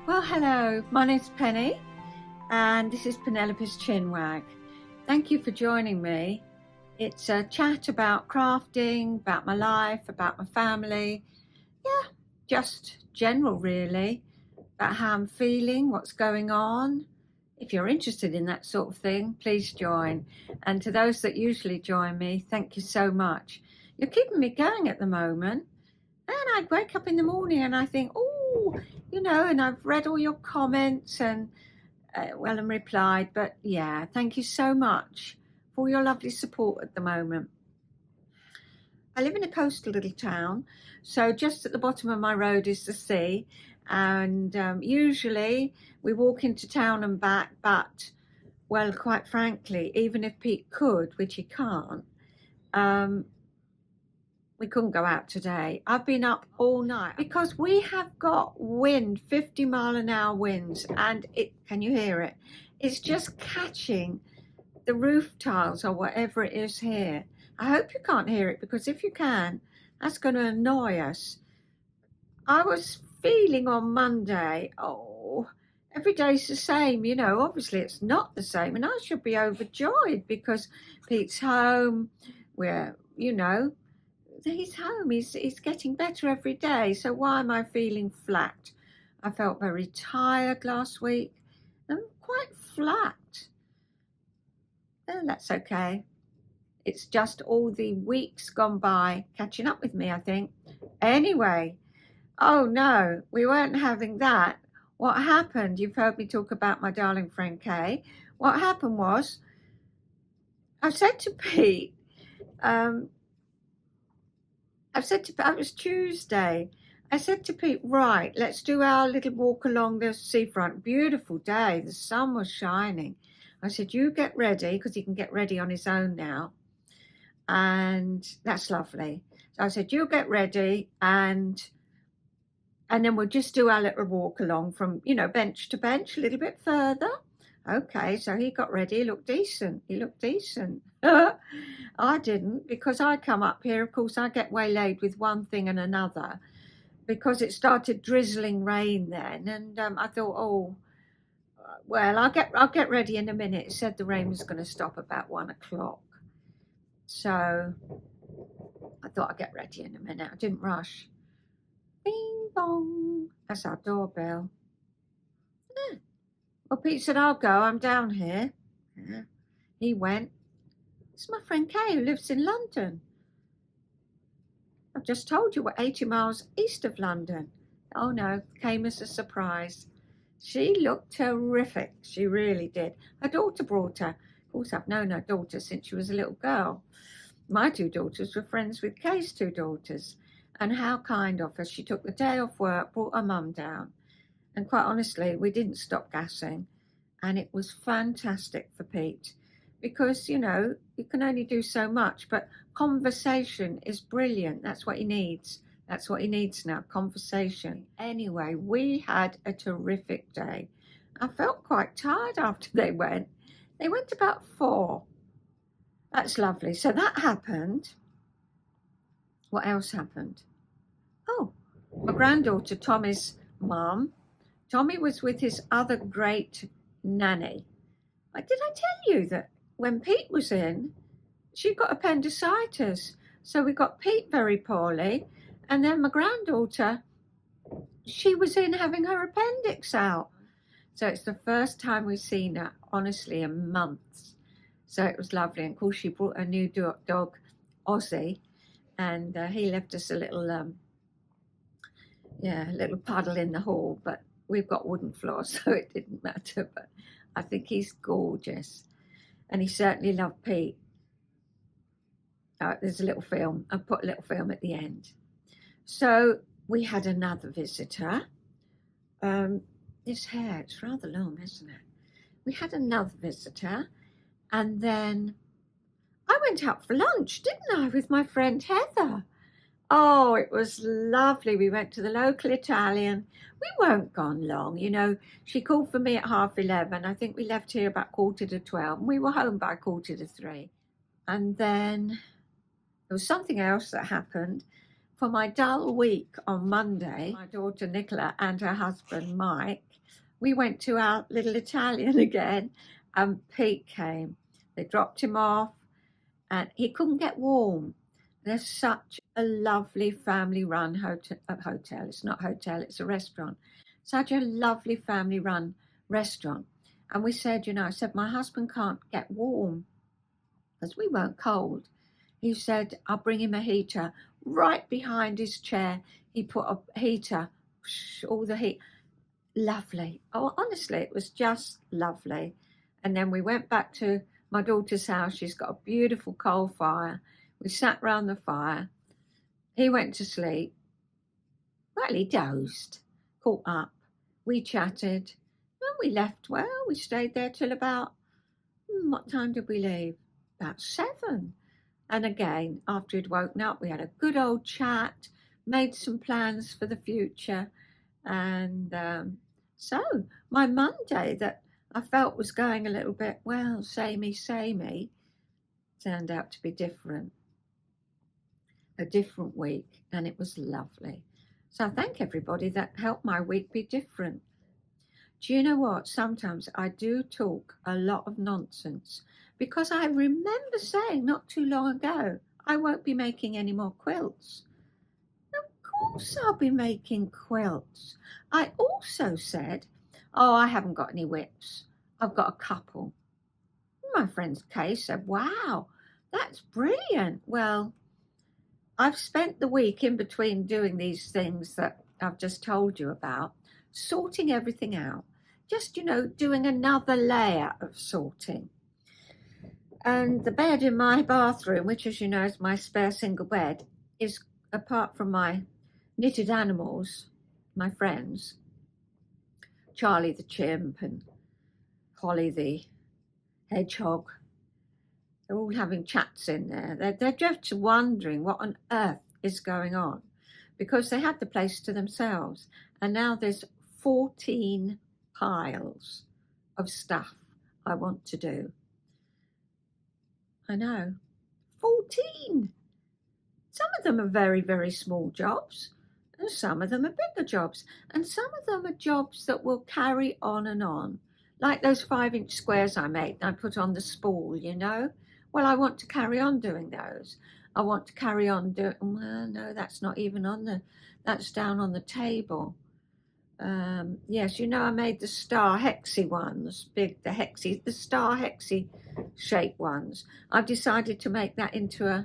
Well, hello, my name's Penny and this is Penelope's Chinwag. Thank you for joining me. It's a chat about crafting, about my life, about my family. Yeah, just general really, about how I'm feeling, what's going on. If you're interested in that sort of thing, please join. And to those that usually join me, thank you so much. You're keeping me going at the moment. And I wake up in the morning and I think, oh, and I've read all your comments and and replied. But yeah, thank you so much for your lovely support at the moment. I live in a coastal little town, so just at the bottom of my road is the sea. And usually we walk into town and back, but well, quite frankly, even if Pete could, which he can't, we couldn't go out today. I've been up all night because we have got wind, 50-mile-an-hour winds, and can you hear it? It's just catching the roof tiles or whatever it is here. I hope you can't hear it, because if you can, that's going to annoy us. I was feeling on Monday, every day's the same, obviously it's not the same, and I should be overjoyed because Pete's home, he's home, he's getting better every day. So why am I feeling flat? I felt very tired last week and quite flat. And that's okay. It's just all the weeks gone by catching up with me, I think. Anyway, oh no, we weren't having that. What happened? You've heard me talk about my darling friend Kay. What happened was, I said to Pete, it was Tuesday. I said to Pete, right, let's do our little walk along the seafront. Beautiful day. The sun was shining. I said, you get ready, because he can get ready on his own now. And that's lovely. So I said, you get ready, and then we'll just do our little walk along from, bench to bench, a little bit further. Okay, so he got ready. He looked decent. I didn't, because I come up here, of course, I get waylaid with one thing and another, because it started drizzling rain then, and I thought, well, I'll get ready in a minute. It said the rain was going to stop about 1 o'clock, so I thought I'd get ready in a minute. I didn't rush. Bing bong. That's our doorbell. Yeah. Well, Pete said, I'll go. I'm down here. Yeah. He went. It's my friend Kay, who lives in London. I've just told you we're 80 miles east of London. Oh no, came as a surprise. She looked terrific. She really did. Her daughter brought her. Of course, I've known her daughter since she was a little girl. My 2 daughters were friends with Kay's 2 daughters. And how kind of her. She took the day off work, brought her mum down. And quite honestly, we didn't stop gassing. And it was fantastic for Pete. Because, you can only do so much. But conversation is brilliant. That's what he needs. That's what he needs now, conversation. Anyway, we had a terrific day. I felt quite tired after they went. They went about 4. That's lovely. So that happened. What else happened? Oh, my granddaughter, Tommy's mum. Tommy was with his other great nanny. Did I tell you that when Pete was in, she got appendicitis? So we got Pete very poorly. And then my granddaughter, she was in having her appendix out. So it's the first time we've seen her, honestly, in months. So it was lovely. And of course, she brought a new dog, Ozzy, and he left us a little puddle in the hall. But we've got wooden floors, so it didn't matter. But I think he's gorgeous. And he certainly loved Pete. There's a little film. I'll put a little film at the end. So we had another visitor. This hair, it's rather long, isn't it? We had another visitor, and then I went out for lunch, didn't I, with my friend Heather? Oh, it was lovely. We went to the local Italian. We weren't gone long, She called for me at 11:30. I think we left here about 11:45, and we were home by 2:45. And then there was something else that happened. for my dull week on Monday, my daughter Nicola and her husband Mike, we went to our little Italian again, and Pete came. They dropped him off, and he couldn't get warm. There's such a lovely family-run hotel. It's not a hotel, it's a restaurant. Such a lovely family-run restaurant. And we said, I said, my husband can't get warm because we weren't cold. He said, I'll bring him a heater. Right behind his chair, he put a heater, all the heat. Lovely. Oh, honestly, it was just lovely. And then we went back to my daughter's house. She's got a beautiful coal fire. We sat round the fire. He went to sleep. Well, he dozed, caught up. We chatted. And we left. Well, we stayed there till about, what time did we leave? About 7. And again, after he'd woken up, we had a good old chat, made some plans for the future. And so my Monday that I felt was going a little bit, well, samey, turned out to be different. A different week, and it was lovely. So I thank everybody that helped my week be different. Do you know what? Sometimes I do talk a lot of nonsense because I remember saying not too long ago, I won't be making any more quilts. Of course I'll be making quilts. I also said, I haven't got any whips. I've got a couple. My friend Kay said, wow, that's brilliant. Well, I've spent the week in between doing these things that I've just told you about, sorting everything out, just, doing another layer of sorting. And the bed in my bathroom, which, as you know, is my spare single bed, is, apart from my knitted animals, my friends, Charlie the chimp and Holly the hedgehog, they're all having chats in there. They're just wondering what on earth is going on because they had the place to themselves. And now there's 14 piles of stuff I want to do. I know, 14. Some of them are very, very small jobs, and some of them are bigger jobs, and some of them are jobs that will carry on and on, like those 5-inch squares I made and I put on the spool, Well, I want to carry on doing those. I want to carry on doing, well, no, that's not even that's down on the table. Yes, I made the star hexy ones, the star hexy shape ones. I've decided to make that into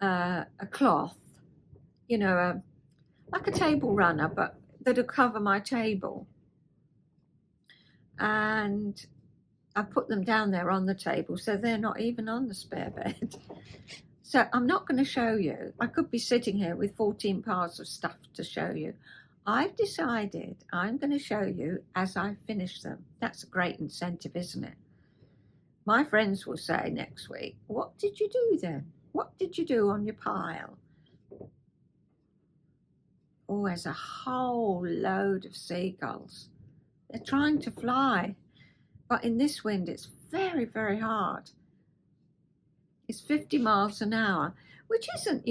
a cloth, like a table runner, but that'll cover my table. And I put them down there on the table, so they're not even on the spare bed. So I'm not going to show you. I could be sitting here with 14 piles of stuff to show you. I've decided I'm going to show you as I finish them. That's a great incentive, isn't it? My friends will say next week, what did you do then? What did you do on your pile? Oh, there's a whole load of seagulls. They're trying to fly, but in this wind, it's very, very hard. It's 50 miles an hour, which isn't,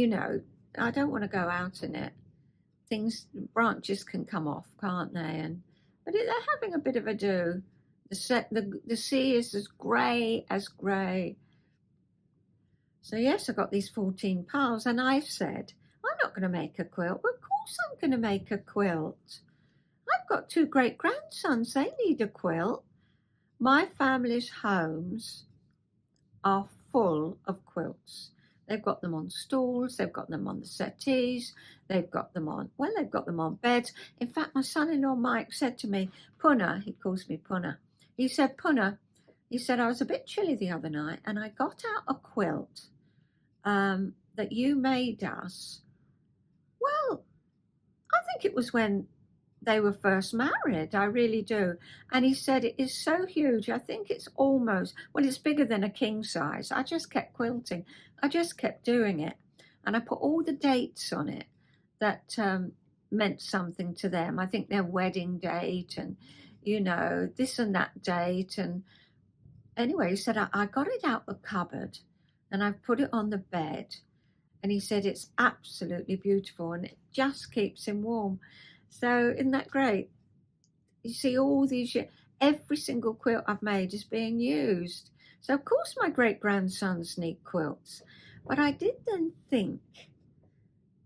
I don't want to go out in it. Branches can come off, can't they? But they're having a bit of a do. The sea is as grey as grey. So yes, I got these 14 piles, and I've said, I'm not going to make a quilt. Well, of course I'm going to make a quilt. I've got 2 great-grandsons. They need a quilt. My family's homes are full of quilts. They've got them on stools, they've got them on the settees, they've got them on beds. In fact, my son-in-law Mike said to me, Puna, he calls me Puna. He said, Puna, I was a bit chilly the other night and I got out a quilt that you made us. Well, I think it was when they were first married. I really do. And he said it is so huge. I think it's it's bigger than a king size. I just kept quilting. I just kept doing it. And I put all the dates on it that meant something to them. I think their wedding date and, this and that date. And anyway, he said, I got it out the cupboard and I've put it on the bed. and he said it's absolutely beautiful and it just keeps him warm. So isn't that great? You see, all these years, every single quilt I've made is being used. So of course my great grandsons need quilts, but I did then think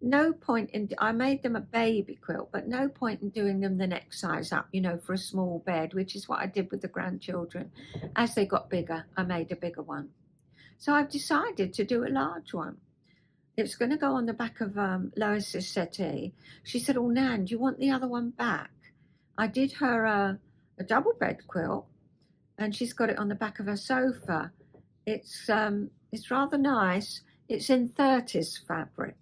no point in, I made them a baby quilt, but no point in doing them the next size up, for a small bed, which is what I did with the grandchildren. As they got bigger, I made a bigger one. So I've decided to do a large one. It was going to go on the back of Lois's settee. She said, "Oh, Nan, do you want the other one back?" I did her a double bed quilt, and she's got it on the back of her sofa. It's rather nice. It's in 30s fabric.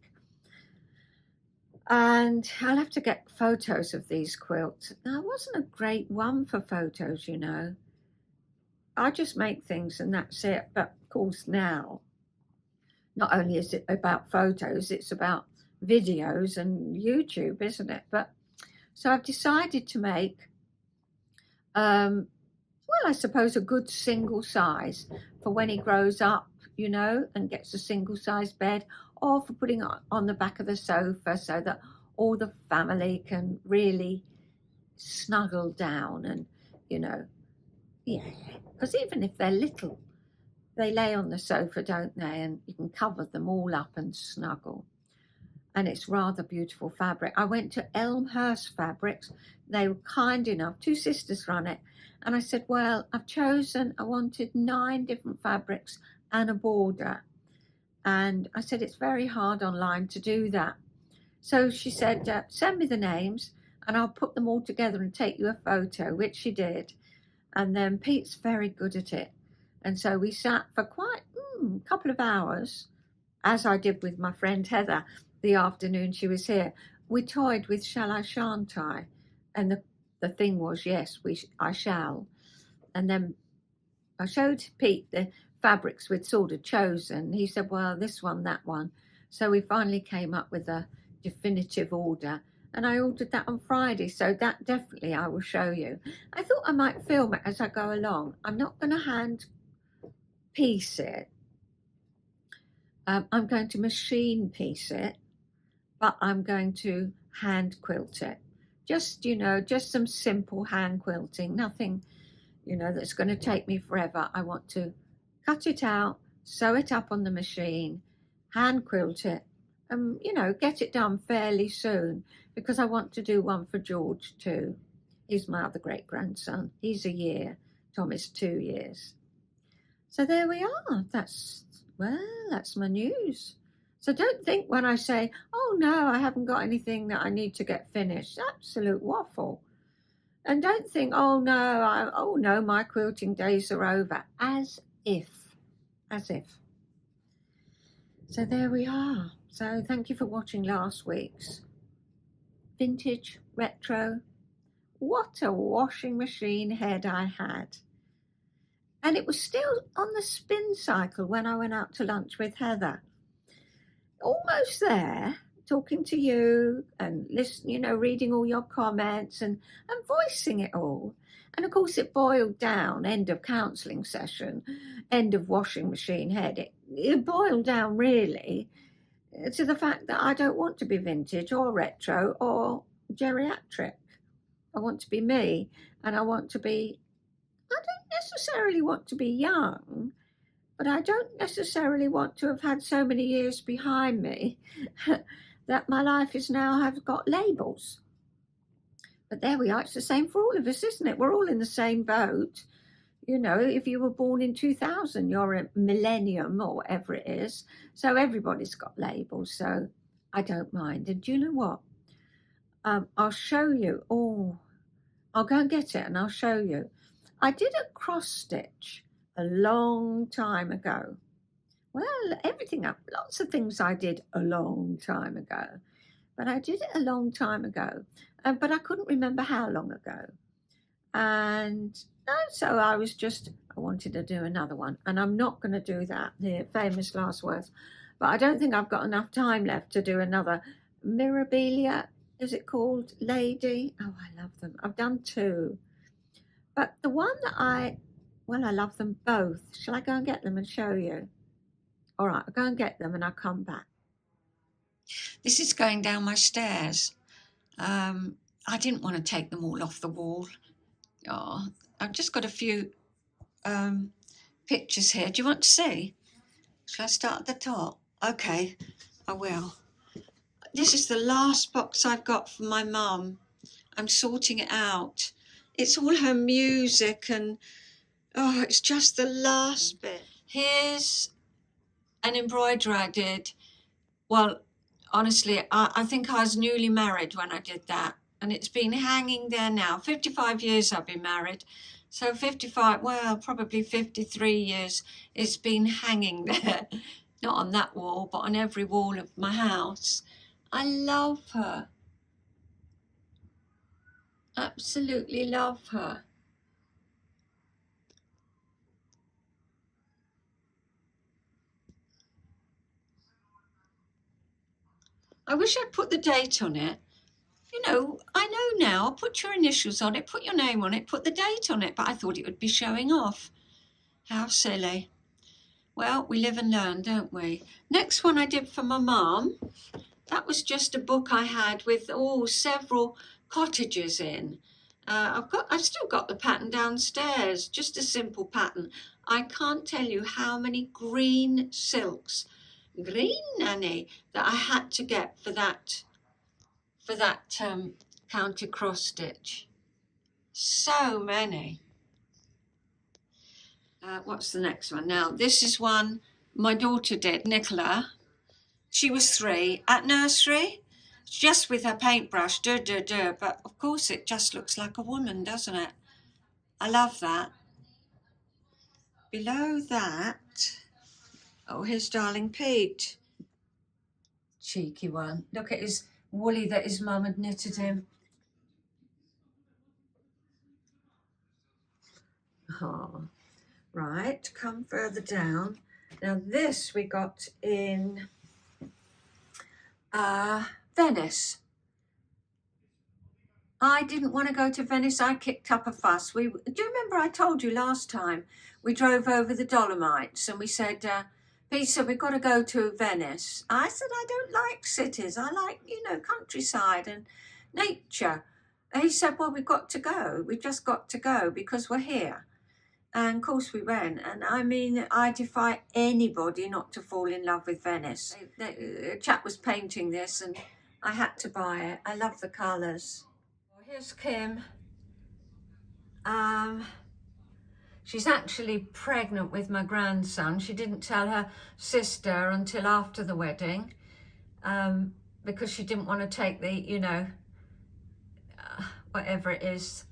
And I'll have to get photos of these quilts. Now, it wasn't a great one for photos, I just make things and that's it. But of course now, not only is it about photos, it's about videos and YouTube, isn't it? But so I've decided to make, I suppose a good single size for when he grows up, and gets a single size bed, or for putting it on the back of the sofa so that all the family can really snuggle down and, yeah. Because even if they're little, they lay on the sofa, don't they? And you can cover them all up and snuggle. And it's rather beautiful fabric. I went to Elmhirst Fabrics. They were kind enough, 2 sisters run it. And I said, well, I wanted 9 different fabrics and a border. And I said, it's very hard online to do that. So she said, send me the names and I'll put them all together and take you a photo, which she did. And then Pete's very good at it. And so we sat for quite a couple of hours, as I did with my friend Heather the afternoon she was here. We toyed with shall I, shan't I? And the thing was, yes, I shall. And then I showed Pete the fabrics we'd sort of chosen. He said, well, this one, that one. So we finally came up with a definitive order. And I ordered that on Friday. So that definitely I will show you. I thought I might film it as I go along. I'm not going to hand piece it. I'm going to machine piece it, but I'm going to hand quilt it. Just some simple hand quilting, nothing, that's going to take me forever. I want to cut it out, sew it up on the machine, hand quilt it, and, get it done fairly soon because I want to do one for George too. He's my other great grandson. He's a year. Tom is 2 years. So there we are. That's my news. So don't think when I say, oh no, I haven't got anything that I need to get finished. Absolute waffle. And don't think, oh no, my quilting days are over. As if. So there we are. So thank you for watching last week's vintage retro. What a washing machine head I had. And it was still on the spin cycle when I went out to lunch with Heather. Almost there, talking to you and listening, reading all your comments and voicing it all. And of course it boiled down, end of counselling session, end of washing machine head. It boiled down really to the fact that I don't want to be vintage or retro or geriatric. I want to be me, and I don't necessarily want to be young, but I don't necessarily want to have had so many years behind me that my life is now have got labels. But there we are. It's the same for all of us, isn't it? We're all in the same boat. If you were born in 2000, you're a millennium or whatever it is. So everybody's got labels. So I don't mind. And do you know what? I'll show you. Oh, I'll go and get it and I'll show you. I did a cross stitch a long time ago. Well, lots of things I did a long time ago. But I did it a long time ago. But I couldn't remember how long ago. And so I wanted to do another one. And I'm not going to do that, the famous last words. But I don't think I've got enough time left to do another Mirabilia, is it called, lady? Oh, I love them. I've done 2. But the one that I love them both. Shall I go and get them and show you? All right, I'll go and get them and I'll come back. This is going down my stairs. I didn't want to take them all off the wall. Oh, I've just got a few pictures here. Do you want to see? Shall I start at the top? Okay, I will. This is the last box I've got from my mum. I'm sorting it out. It's all her music and oh, it's just the last bit. Here's an embroidery I did. Well, honestly, I think I was newly married when I did that. And it's been hanging there now. 55 years I've been married. So 55, well, probably 53 years it's been hanging there. Not on that wall, but on every wall of my house. I love her. Absolutely love her. I wish I'd put the date on it. You know, I know now, put your initials on it, put your name on it, put the date on it, but I thought it would be showing off. How silly. Well, we live and learn, don't we? Next one I did for my mum. That was just a book I had with several cottages in. I've still got the pattern downstairs, just a simple pattern. I can't tell you how many green silks, green nanny, that I had to get for that counter cross stitch. So many. What's the next one? Now, this is one my daughter did, Nicola. She was 3 at nursery, just with her paintbrush, but of course it just looks like a woman, doesn't it? I love that. Below that, oh, here's Darling Pete. Cheeky one. Look at his woolly that his mum had knitted him. Oh, right, come further down. Now this we got in Venice. I didn't want to go to Venice. I kicked up a fuss. Do you remember I told you last time we drove over the Dolomites and we said, Peter, we've got to go to Venice. I said, I don't like cities. I like, countryside and nature. And he said, well, we've got to go. We've just got to go because we're here. And of course we went. And I mean, I defy anybody not to fall in love with Venice. A chap was painting this and I had to buy it. I love the colours. Here's Kim. She's actually pregnant with my grandson. She didn't tell her sister until after the wedding because she didn't want to take the, whatever it is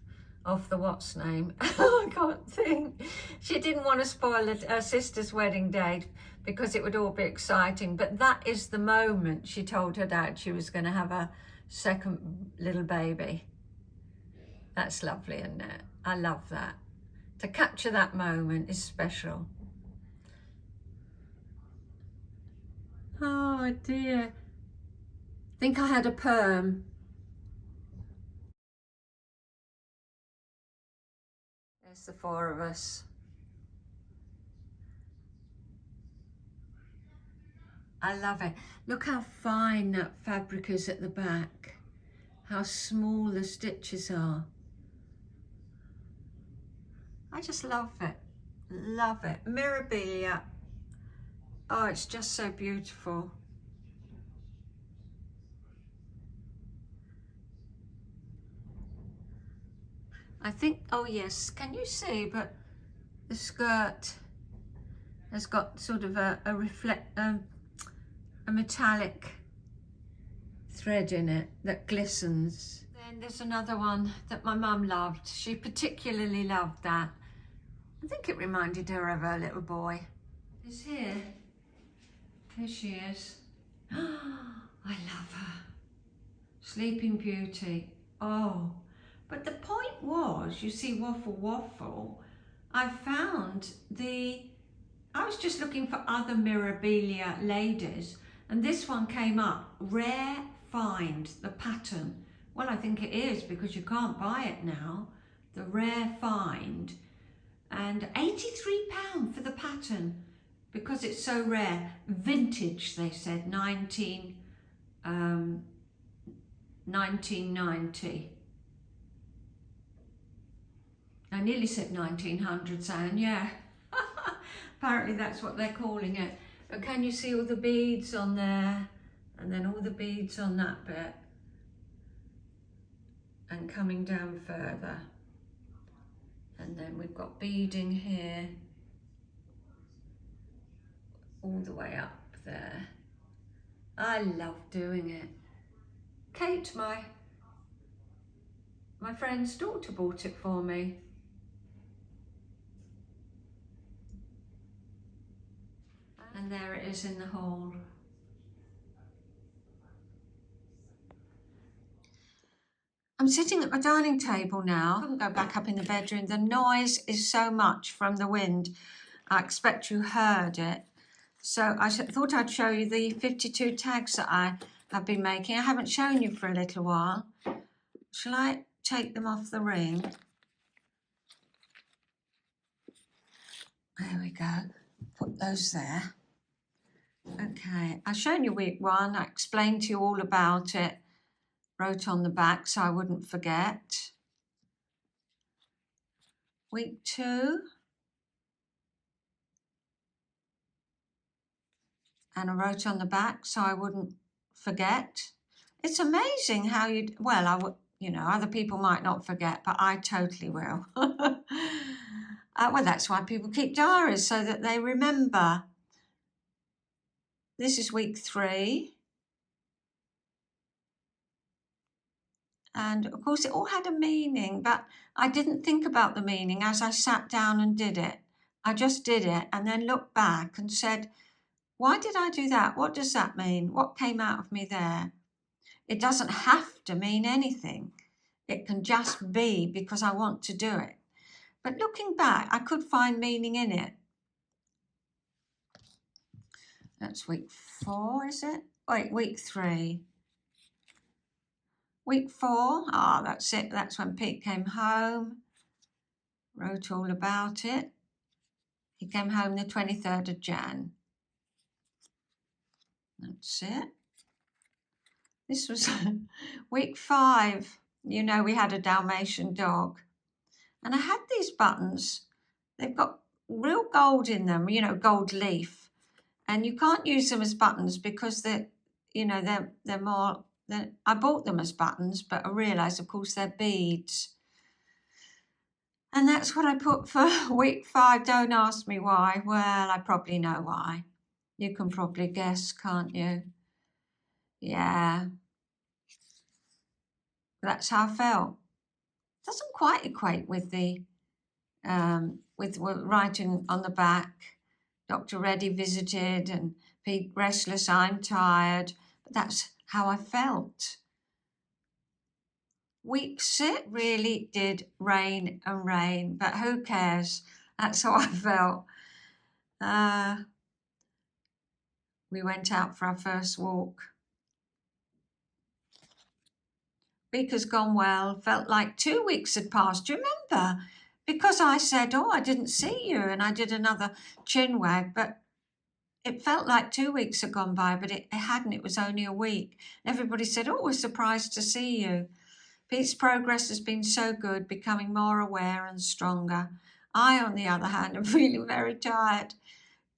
of the what's name. I can't think. She didn't want to spoil her sister's wedding date because it would all be exciting. But that is the moment she told her dad she was going to have a second little baby. That's lovely, isn't it? I love that. To capture that moment is special. Oh dear. I think I had a perm. There's the 4 of us. I love it. Look how fine that fabric is at the back. How small the stitches are. I just love it. Love it. Mirabilia. Oh, it's just so beautiful. I think, oh yes, can you see? But the skirt has got sort of a metallic thread in it that glistens. Then there's another one that my mum loved. She particularly loved that. I think it reminded her of her little boy. Is here. Here she is. I love her. Sleeping Beauty. Oh, but the point was, you see, Waffle Waffle, I was just looking for other Mirabilia ladies, and this one came up. Rare Find, the pattern. Well, I think it is because you can't buy it now. The Rare Find. And £83 for the pattern because it's so rare. Vintage, they said, 19 1990. I nearly said 1900s, Anne, yeah. Apparently that's what they're calling it. But can you see all the beads on there? And then all the beads on that bit. And coming down further. And then we've got beading here. All the way up there. I love doing it. Kate, my friend's daughter, bought it for me. And there it is in the hall. I'm sitting at my dining table now. I couldn't go back up in the bedroom. The noise is so much from the wind. I expect you heard it. So I thought I'd show you the 52 tags that I have been making. I haven't shown you for a little while. Shall I take them off the ring? There we go. Put those there. Okay, I've shown you week 1. I explained to you all about it. Wrote on the back so I wouldn't forget. Week 2. And I wrote on the back so I wouldn't forget. It's amazing how you, well, I would, you know, other people might not forget, but I totally will. Well, that's why people keep diaries, so that they remember. This is week 3. And of course, it all had a meaning, but I didn't think about the meaning as I sat down and did it. I just did it and then looked back and said, why did I do that? What does that mean? What came out of me there? It doesn't have to mean anything. It can just be because I want to do it. But looking back, I could find meaning in it. That's week 4, is it? Wait, week 3. Week 4, that's it. That's when Pete came home. Wrote all about it. He came home the 23rd of Jan. That's it. This was week 5. You know, we had a Dalmatian dog. And I had these buttons. They've got real gold in them, you know, gold leaf. And you can't use them as buttons because they're more, I bought them as buttons, but I realised, of course, they're beads. And that's what I put for week 5. Don't ask me why. Well, I probably know why. You can probably guess, can't you? Yeah. That's how I felt. Doesn't quite equate with the with writing on the back. Dr. Reddy visited and Pete restless, I'm tired. But that's how I felt. Week 6 really did rain and rain, but who cares? That's how I felt. We went out for our first walk. Week has gone well. Felt like 2 weeks had passed. Do you remember? Because I said, I didn't see you, and I did another chin wag, but it felt like 2 weeks had gone by, but it hadn't. It was only a week. Everybody said, we're surprised to see you. Pete's progress has been so good, becoming more aware and stronger. I, on the other hand, am feeling very tired.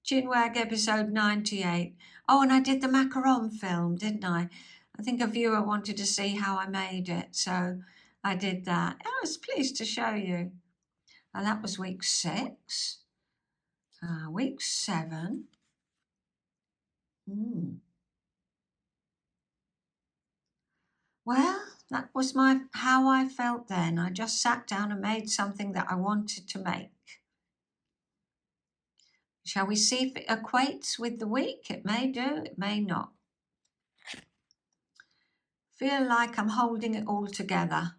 Chinwag episode 98. And I did the macaron film, didn't I? I think a viewer wanted to see how I made it, so I did that. I was pleased to show you. And that was week 6. Week 7. Well, that was how I felt then. I just sat down and made something that I wanted to make. Shall we see if it equates with the week? It may do, it may not. Feel like I'm holding it all together.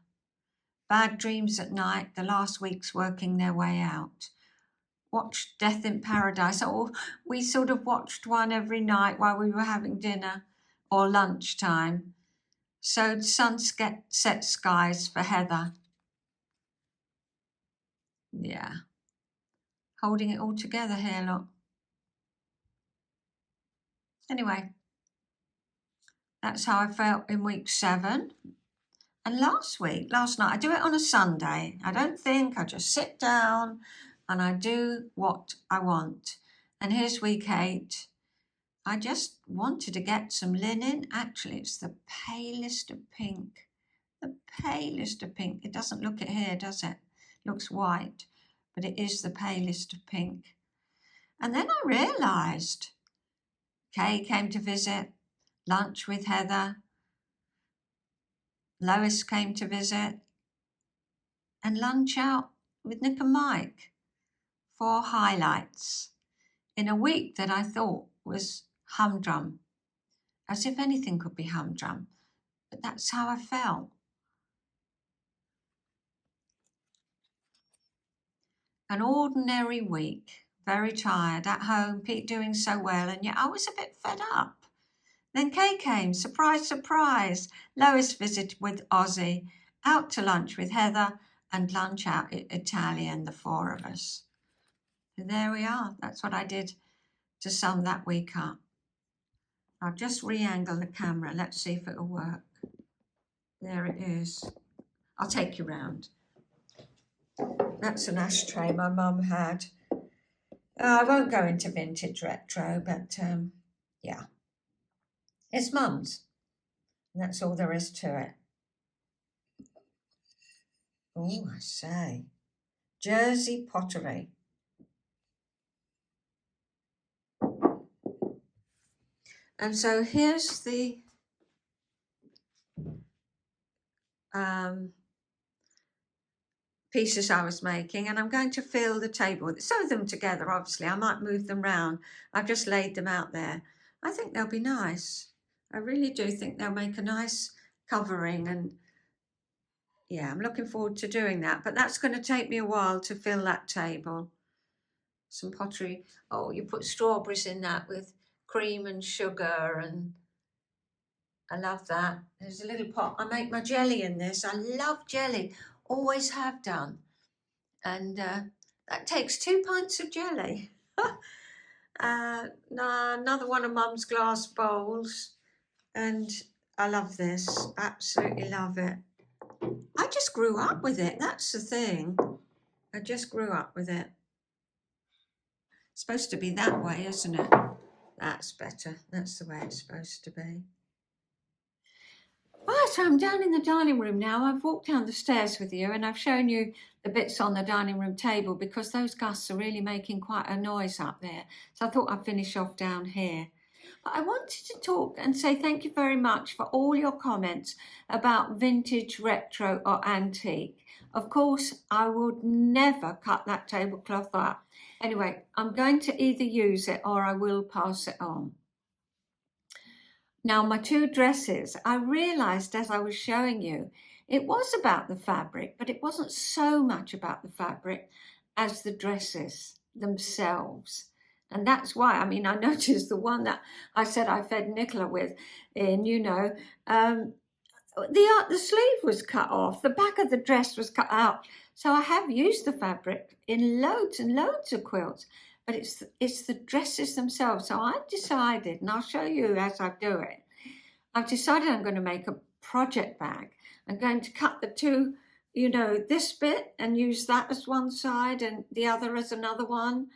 Bad dreams at night, the last weeks working their way out. Watched Death in Paradise. We sort of watched one every night while we were having dinner or lunchtime. Sewed sunset skies for Heather. Yeah. Holding it all together here, look. Anyway, That's how I felt in week 7. And last night, I do it on a Sunday. I don't think, I just sit down and I do what I want. And here's week 8. I just wanted to get some linen. Actually, it's the palest of pink. The palest of pink. It doesn't look it here, does it? It looks white, but it is the palest of pink. And then I realised Kay came to visit, lunch with Heather. Lois came to visit, and lunch out with Nick and Mike. 4 highlights in a week that I thought was humdrum, as if anything could be humdrum, but that's how I felt. An ordinary week, very tired, at home, Pete doing so well, and yet I was a bit fed up. Then Kay came, surprise, surprise. Lois visited with Ozzy, out to lunch with Heather, and lunch out at Italian, the 4 of us. So there we are. That's what I did to sum that week up. I'll just re-angle the camera. Let's see if it'll work. There it is. I'll take you round. That's an ashtray my mum had. I won't go into vintage retro, but yeah. It's mum's. And that's all there is to it. Oh, I say. Jersey pottery. And so here's the pieces I was making, and I'm going to fill the table. Sew them together, obviously. I might move them round. I've just laid them out there. I think they'll be nice. I really do think they'll make a nice covering, and yeah, I'm looking forward to doing that. But that's going to take me a while to fill that table. Some pottery. Oh, you put strawberries in that with cream and sugar, and I love that. There's a little pot. I make my jelly in this. I love jelly. Always have done. And that takes 2 pints of jelly. Another one of Mum's glass bowls. And I love this. Absolutely love it. I just grew up with it. That's the thing. I just grew up with it. It's supposed to be that way, isn't it? That's better. That's the way it's supposed to be. Right, so I'm down in the dining room now. I've walked down the stairs with you, and I've shown you the bits on the dining room table because those gusts are really making quite a noise up there. So I thought I'd finish off down here. But I wanted to talk and say thank you very much for all your comments about vintage, retro or antique. Of course, I would never cut that tablecloth up. Anyway, I'm going to either use it or I will pass it on. Now, my 2 dresses, I realised as I was showing you, it was about the fabric, but it wasn't so much about the fabric as the dresses themselves. And that's why, I mean, I noticed the one that I said I fed Nicola with, and the sleeve was cut off, the back of the dress was cut out. So I have used the fabric in loads and loads of quilts, but it's the dresses themselves. So I've decided, and I'll show you as I do it, I've decided I'm going to make a project bag. I'm going to cut the 2, this bit and use that as one side and the other as another one.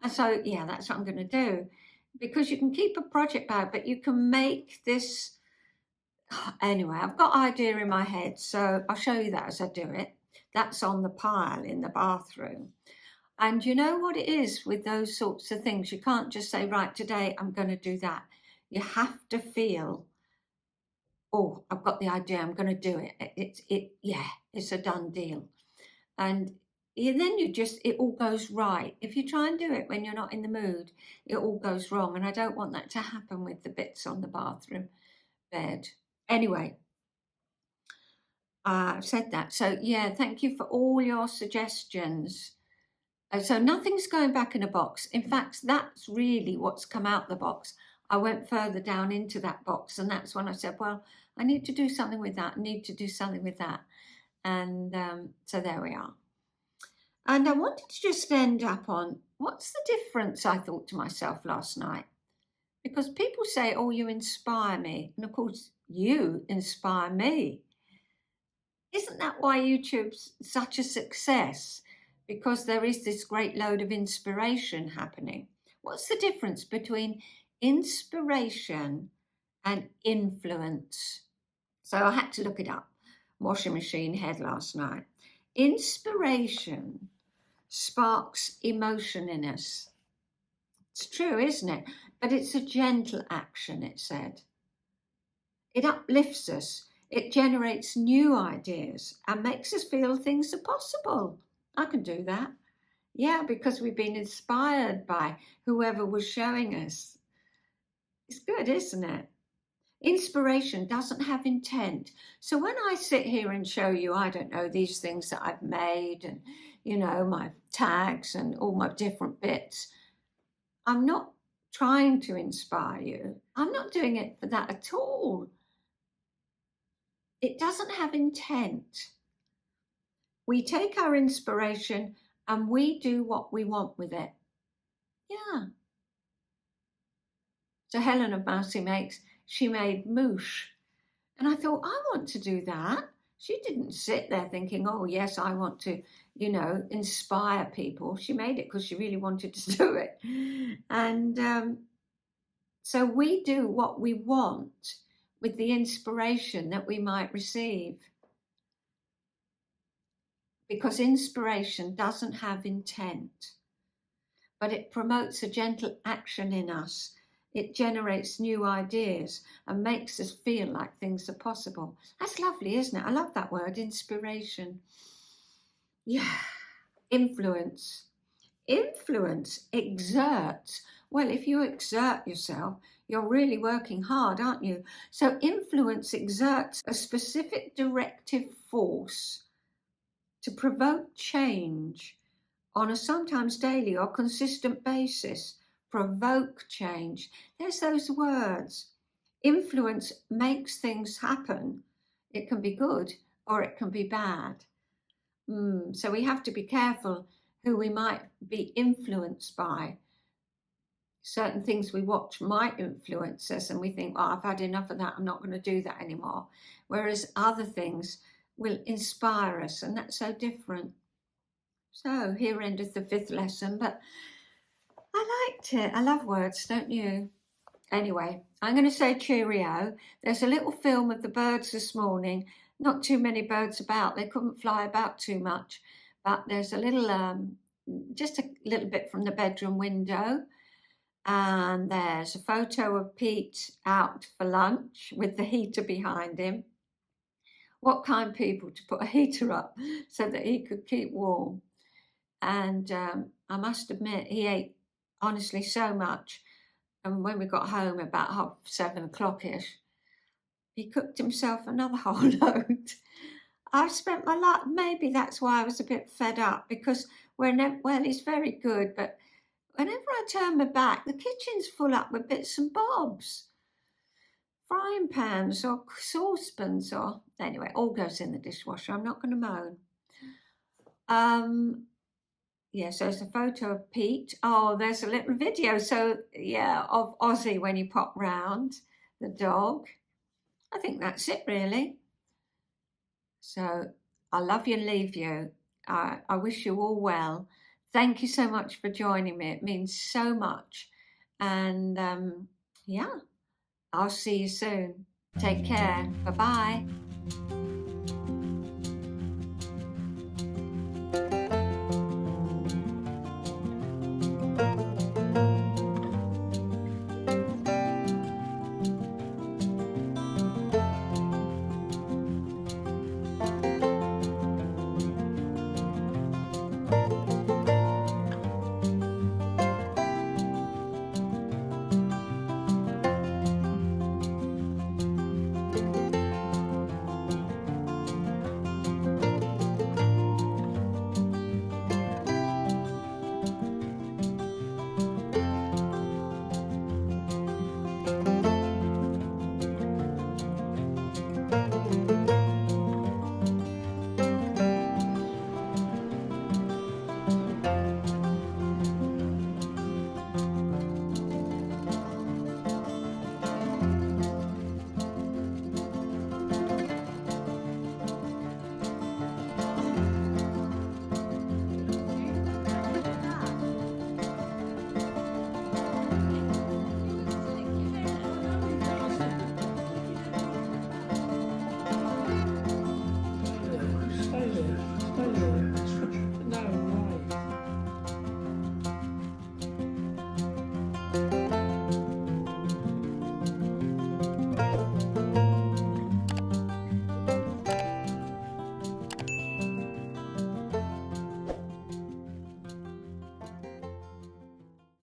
And so, yeah, that's what I'm going to do. Because you can keep a project bag, but you can make this. Anyway, I've got an idea in my head, so I'll show you that as I do it. That's on the pile in the bathroom. And you know what it is with those sorts of things? You can't just say, right, today I'm going to do that. You have to feel, oh, I've got the idea, I'm going to do it. It's a done deal. And then it all goes right. If you try and do it when you're not in the mood, it all goes wrong. And I don't want that to happen with the bits on the bathroom bed. Anyway, I've said that. So yeah, thank you for all your suggestions. So nothing's going back in a box. In fact, that's really what's come out the box. I went further down into that box, and that's when I said, well, I need to do something with that. I need to do something with that. And so there we are. And I wanted to just end up on, what's the difference, I thought to myself last night, Because people say, oh, you inspire me. And of course, you inspire me. Isn't that why YouTube's such a success? Because there is this great load of inspiration happening. What's the difference between inspiration and influence? So I had to look it up. Washing machine head last night. Inspiration sparks emotion in us. It's true, isn't it? But it's a gentle action, it said. It uplifts us. It generates new ideas and makes us feel things are possible. I can do that. Yeah, because we've been inspired by whoever was showing us. It's good, isn't it? Inspiration doesn't have intent. So when I sit here and show you, I don't know, these things that I've made and, my tags and all my different bits, I'm not trying to inspire you. I'm not doing it for that at all. It doesn't have intent. We take our inspiration and we do what we want with it. Yeah. So Helen of Mousy Makes, she made mousse. And I thought, I want to do that. She didn't sit there thinking, oh, yes, I want to, inspire people. She made it because she really wanted to do it. And so we do what we want with the inspiration that we might receive. Because inspiration doesn't have intent, but it promotes a gentle action in us. It generates new ideas and makes us feel like things are possible. That's lovely, isn't it? I love that word, inspiration. Yeah. Influence. Influence exerts. Well, if you exert yourself, you're really working hard, aren't you? So influence exerts a specific directive force to provoke change on a sometimes daily or consistent basis. Provoke change. There's those words. Influence makes things happen. It can be good or it can be bad. So we have to be careful who we might be influenced by. Certain things we watch might influence us and we think, oh, I've had enough of that, I'm not going to do that anymore. Whereas other things will inspire us, and that's so different. So here endeth the 5th lesson, but I liked it. I love words, don't you? Anyway, I'm going to say cheerio. There's a little film of the birds this morning. Not too many birds about. They couldn't fly about too much. But there's a little, just a little bit from the bedroom window. And there's a photo of Pete out for lunch with the heater behind him. What kind people to put a heater up so that he could keep warm. And I must admit, he ate, honestly, so much. And when we got home about 7:30ish, he cooked himself another whole load. I've spent my life, maybe that's why I was a bit fed up, because he's very good, but whenever I turn my back, the kitchen's full up with bits and bobs. Frying pans or saucepans or, anyway, all goes in the dishwasher. I'm not going to moan. Yeah, so it's a photo of Pete. Oh, there's a little video. So, yeah, of Ozzy when he popped round, the dog. I think that's it, really. So, I love you and leave you. I wish you all well. Thank you so much for joining me. It means so much. And, yeah, I'll see you soon. Take care. Bye-bye.